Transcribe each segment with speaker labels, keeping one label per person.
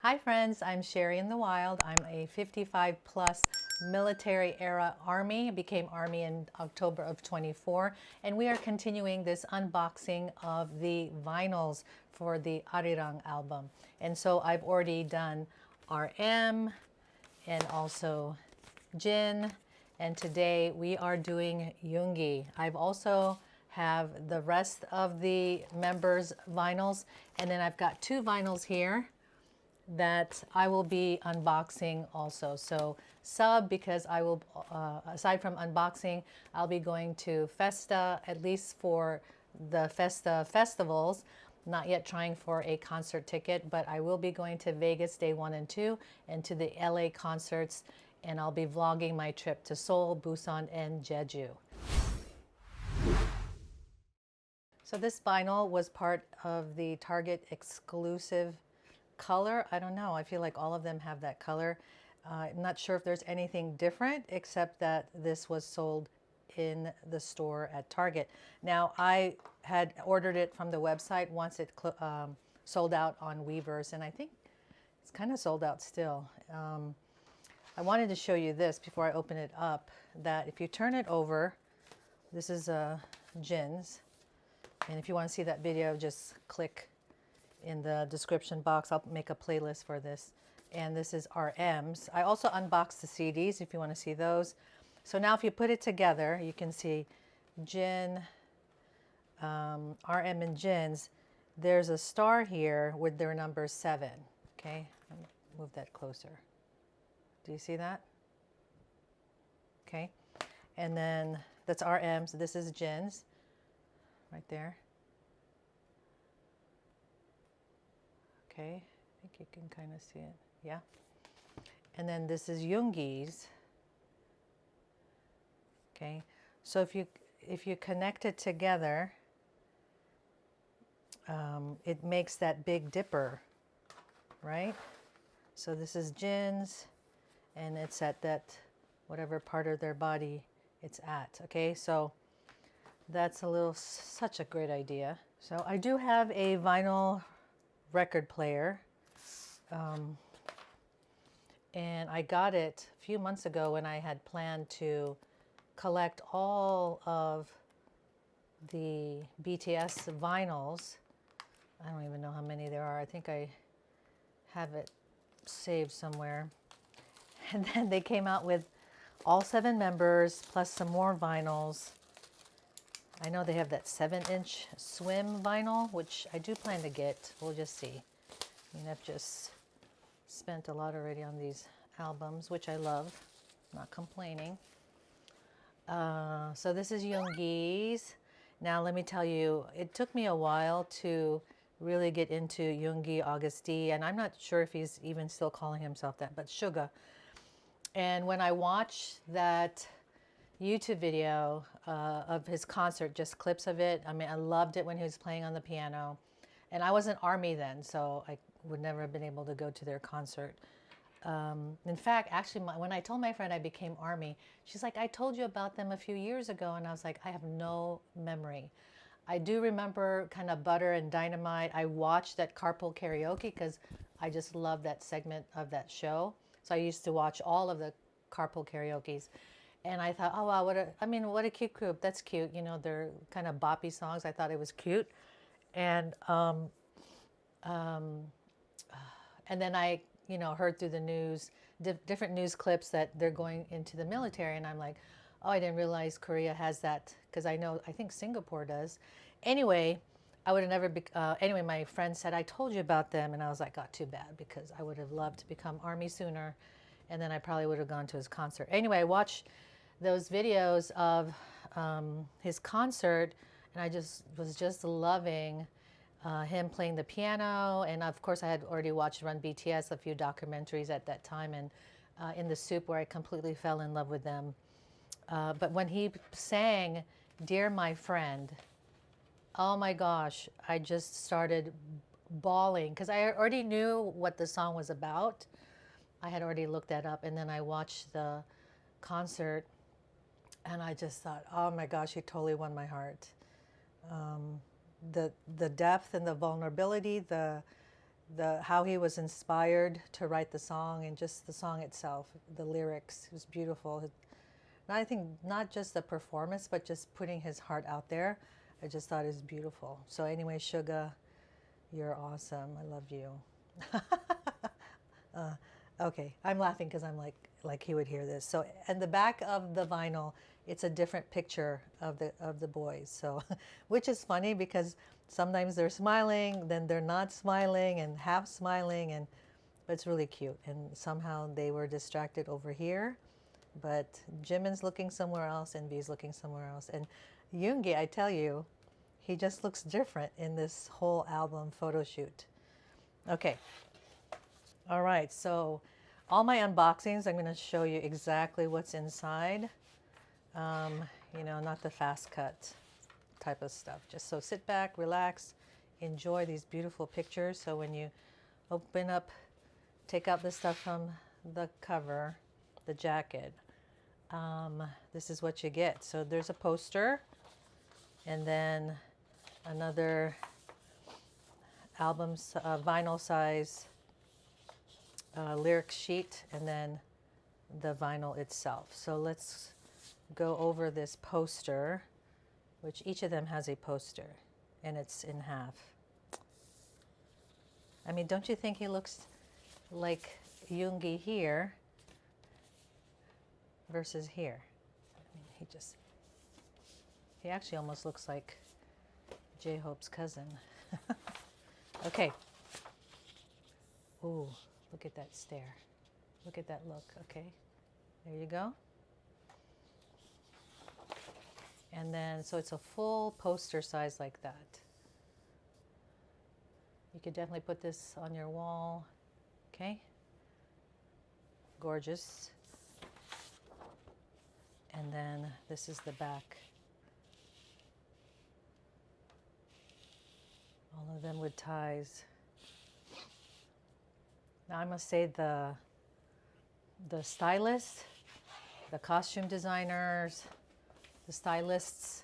Speaker 1: Hi friends, I'm Cherie in the Wild. I'm a 55 plus military era Army. I became Army in October of 24, and we are continuing this unboxing of the vinyls for the ARIRANG album. And so I've already done RM and also Jin, and today we are doing Yoongi. I've also have the rest of the members' vinyls, and then I've got two vinyls here that I will be unboxing also. So sub, because I will, aside from unboxing, I'll be going to Festa, at least for the Festa festivals. Not yet trying for a concert ticket, but I will be going to Vegas day 1 and 2 and to the LA concerts, and I'll be vlogging my trip to Seoul, Busan, and Jeju. So this vinyl was part of the Target exclusive color. I don't know. I feel like all of them have that color. I'm not sure if there's anything different except that this was sold in the store at Target. Now, I had ordered it from the website once it sold out on Weavers, and I think it's kind of sold out still. I wanted to show you this before I open it up, that if you turn it over, this is Jin's, and if you want to see that video, just click in the description box. I'll make a playlist for this. And this is RM's. I also unboxed the CDs if you want to see those. So now if you put it together, you can see Jin, RM and Jin's. There's a star here with their number 7. Okay, move that closer. Do you see that? Okay, and then that's RM's. This is Jin's right there. Okay, I think you can kind of see it. Yeah. And then this is Yoongi's. Okay. So if you connect it together, it makes that Big Dipper, right? So this is Jin's, and it's at that whatever part of their body it's at. Okay, so that's such a great idea. So I do have a vinyl record player, and I got it a few months ago when I had planned to collect all of the BTS vinyls. I don't even know how many there are. I think I have it saved somewhere. And then they came out with all 7 members plus some more vinyls. I know they have that 7-inch swim vinyl, which I do plan to get. We'll just see. I mean, I've just spent a lot already on these albums, which I love. Not complaining. So this is Yoongi's. Now let me tell you, it took me a while to really get into Yoongi Auguste, and I'm not sure if he's even still calling himself that, but Suga. And when I watched that YouTube video of his concert, just clips of it. I mean, I loved it when he was playing on the piano. And I wasn't Army then, so I would never have been able to go to their concert. In fact, actually, when I told my friend I became Army, she's like, I told you about them a few years ago. And I was like, I have no memory. I do remember kind of Butter and Dynamite. I watched that Carpool Karaoke because I just love that segment of that show. So I used to watch all of the Carpool Karaokes. And I thought, oh wow, what a cute group. That's cute. You know, they're kind of boppy songs. I thought it was cute. And then I, heard through the news, different news clips that they're going into the military. And I'm like, oh, I didn't realize Korea has that, because I think Singapore does. Anyway, I would have never, anyway, my friend said, I told you about them. And I was like, oh, too bad, because I would have loved to become Army sooner. And then I probably would have gone to his concert. Anyway, I watched those videos of his concert, and I was just loving him playing the piano. And of course, I had already watched Run BTS, a few documentaries at that time, and In the Soup, where I completely fell in love with them. But when he sang Dear My Friend, oh my gosh, I just started bawling, because I already knew what the song was about. I had already looked that up, and then I watched the concert, and I just thought, oh my gosh, he totally won my heart. The depth and the vulnerability, the how he was inspired to write the song, and just the song itself, the lyrics, it was beautiful. I think not just the performance, but just putting his heart out there. I just thought it was beautiful. So anyway, Suga, you're awesome. I love you. Okay, I'm laughing because I'm like he would hear this. So, and the back of the vinyl, it's a different picture of the boys. So, which is funny because sometimes they're smiling, then they're not smiling, and half smiling, but it's really cute. And somehow they were distracted over here, but Jimin's looking somewhere else, and V's looking somewhere else. And Yoongi, I tell you, he just looks different in this whole album photo shoot. Okay. All right, so all my unboxings, I'm going to show you exactly what's inside. You know, not the fast cut type of stuff. Just so sit back, relax, enjoy these beautiful pictures. So when you open up, take out the stuff from the cover, the jacket, this is what you get. So there's a poster, and then another album vinyl size lyric sheet, and then the vinyl itself. So let's go over this poster, which each of them has a poster, and it's in half. I mean, don't you think he looks like Yoongi here versus here? I mean, he actually almost looks like J-Hope's cousin. Okay. Ooh. Look at that stare. Look at that look. Okay, there you go. And then, so it's a full poster size like that. You could definitely put this on your wall. Okay, gorgeous. And then this is the back. All of them with ties. Now I must say the stylists, the costume designers, the stylists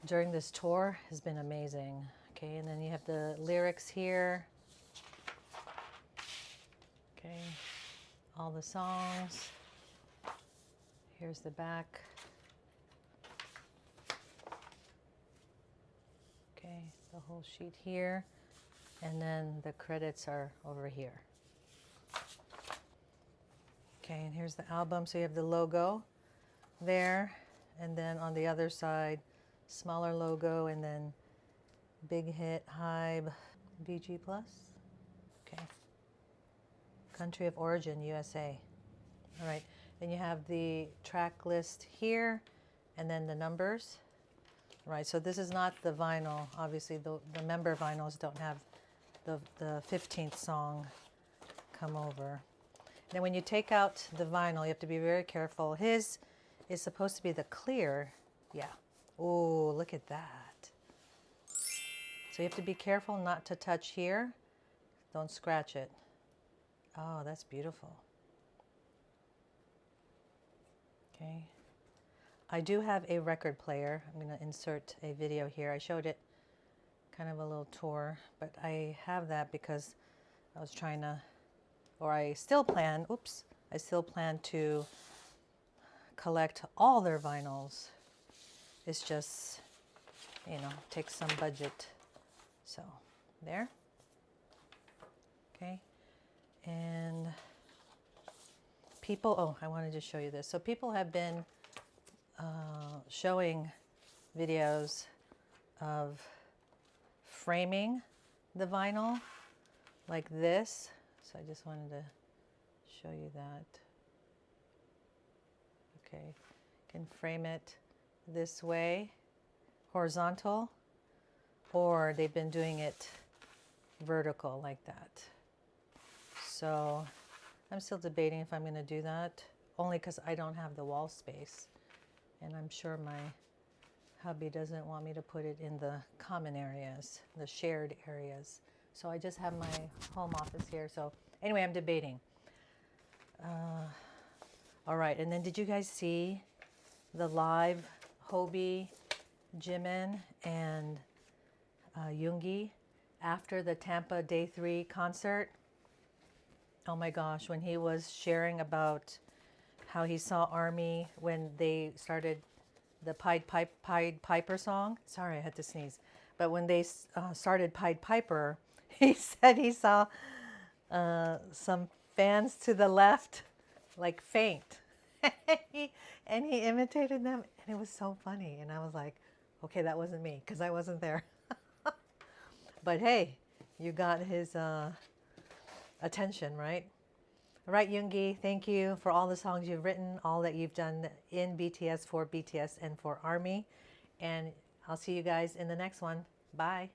Speaker 1: during this tour has been amazing. Okay, and then you have the lyrics here. Okay, all the songs. Here's the back. Okay, the whole sheet here. And then the credits are over here. Okay, and here's the album. So you have the logo there, and then on the other side, smaller logo, and then Big Hit, Hybe, BG Plus. Okay. Country of origin, USA. All right, then you have the track list here, and then the numbers. All right, so this is not the vinyl. Obviously, the member vinyls don't have the 15th song come over. Then when you take out the vinyl, you have to be very careful. His is supposed to be the clear. Yeah. Oh, look at that. So you have to be careful not to touch here. Don't scratch it. Oh, that's beautiful. Okay. I do have a record player. I'm going to insert a video here. I showed it kind of a little tour, but I have that because I was trying to, or I still plan to collect all their vinyls. It's just, you know, takes some budget. So there. Okay. And people, oh, I wanted to show you this. So people have been showing videos of framing the vinyl like this. So I just wanted to show you that. Okay, you can frame it this way, horizontal, or they've been doing it vertical like that. So I'm still debating if I'm going to do that, only because I don't have the wall space, and I'm sure my hubby doesn't want me to put it in the common areas, the shared areas. So I just have my home office here. So anyway, I'm debating. All right, and then did you guys see the live Hobie, Jimin, and Yoongi after the Tampa Day 3 concert. Oh my gosh, when he was sharing about how he saw ARMY when they started the Pied Piper song. Sorry, I had to sneeze. But when they started Pied Piper, he said he saw some fans to the left like faint. And he imitated them, and it was so funny. And I was like, okay, that wasn't me because I wasn't there. But hey, you got his attention, right? All right, Yoongi, thank you for all the songs you've written, all that you've done in BTS, for BTS, and for ARMY. And I'll see you guys in the next one. Bye.